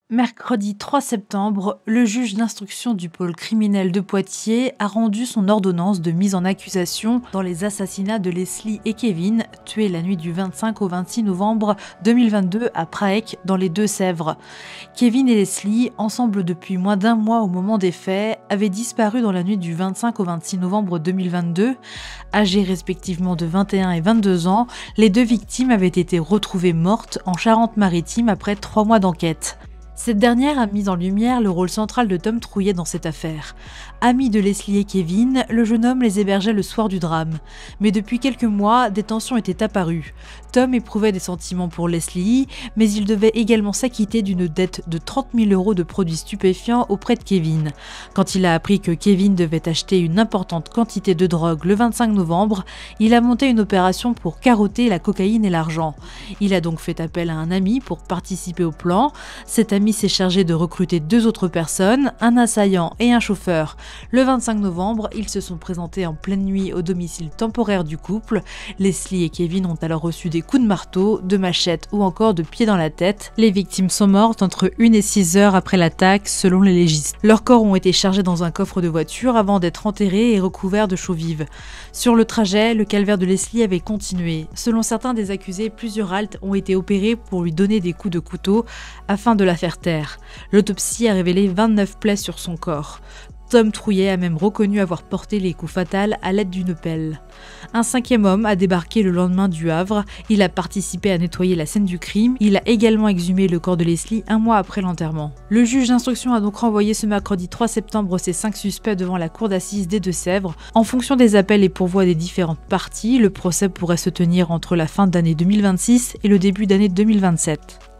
Mercredi 3 septembre, le juge d'instruction du pôle criminel de Poitiers a rendu son ordonnance de mise en accusation dans les assassinats de Leslie et Kevin, tués la nuit du 25 au 26 novembre 2022 à Praec, dans les Deux-Sèvres. Kevin et Leslie, ensemble depuis moins d'un mois au moment des faits, avaient disparu dans la nuit du 25 au 26 novembre 2022. Âgés respectivement de 21 et 22 ans, les deux victimes avaient été retrouvées mortes en Charente-Maritime après 3 mois d'enquête. Cette dernière a mis en lumière le rôle central de Tom Trouillet dans cette affaire. Ami de Leslie et Kevin, le jeune homme les hébergeait le soir du drame. Mais depuis quelques mois, des tensions étaient apparues. Tom éprouvait des sentiments pour Leslie, mais il devait également s'acquitter d'une dette de 30 000 € de produits stupéfiants auprès de Kevin. Quand il a appris que Kevin devait acheter une importante quantité de drogue le 25 novembre, il a monté une opération pour carotter la cocaïne et l'argent. Il a donc fait appel à un ami pour participer au plan. Cet ami s'est chargé de recruter 2 autres personnes, un assaillant et un chauffeur. Le 25 novembre, ils se sont présentés en pleine nuit au domicile temporaire du couple. Leslie et Kevin ont alors reçu des coups de marteau, de machette ou encore de pieds dans la tête. Les victimes sont mortes entre 1 et 6 heures après l'attaque, selon les légistes. Leurs corps ont été chargés dans un coffre de voiture avant d'être enterrés et recouverts de chaux vives. Sur le trajet, le calvaire de Leslie avait continué. Selon certains des accusés, plusieurs haltes ont été opérées pour lui donner des coups de couteau afin de la faire taire. L'autopsie a révélé 29 plaies sur son corps. Tom Trouillet a même reconnu avoir porté les coups fatals à l'aide d'une pelle. Un 5e homme a débarqué le lendemain du Havre. Il a participé à nettoyer la scène du crime. Il a également exhumé le corps de Leslie 1 mois après l'enterrement. Le juge d'instruction a donc renvoyé ce mercredi 3 septembre ces 5 suspects devant la cour d'assises des Deux-Sèvres. En fonction des appels et pourvois des différentes parties, le procès pourrait se tenir entre la fin d'année 2026 et le début d'année 2027.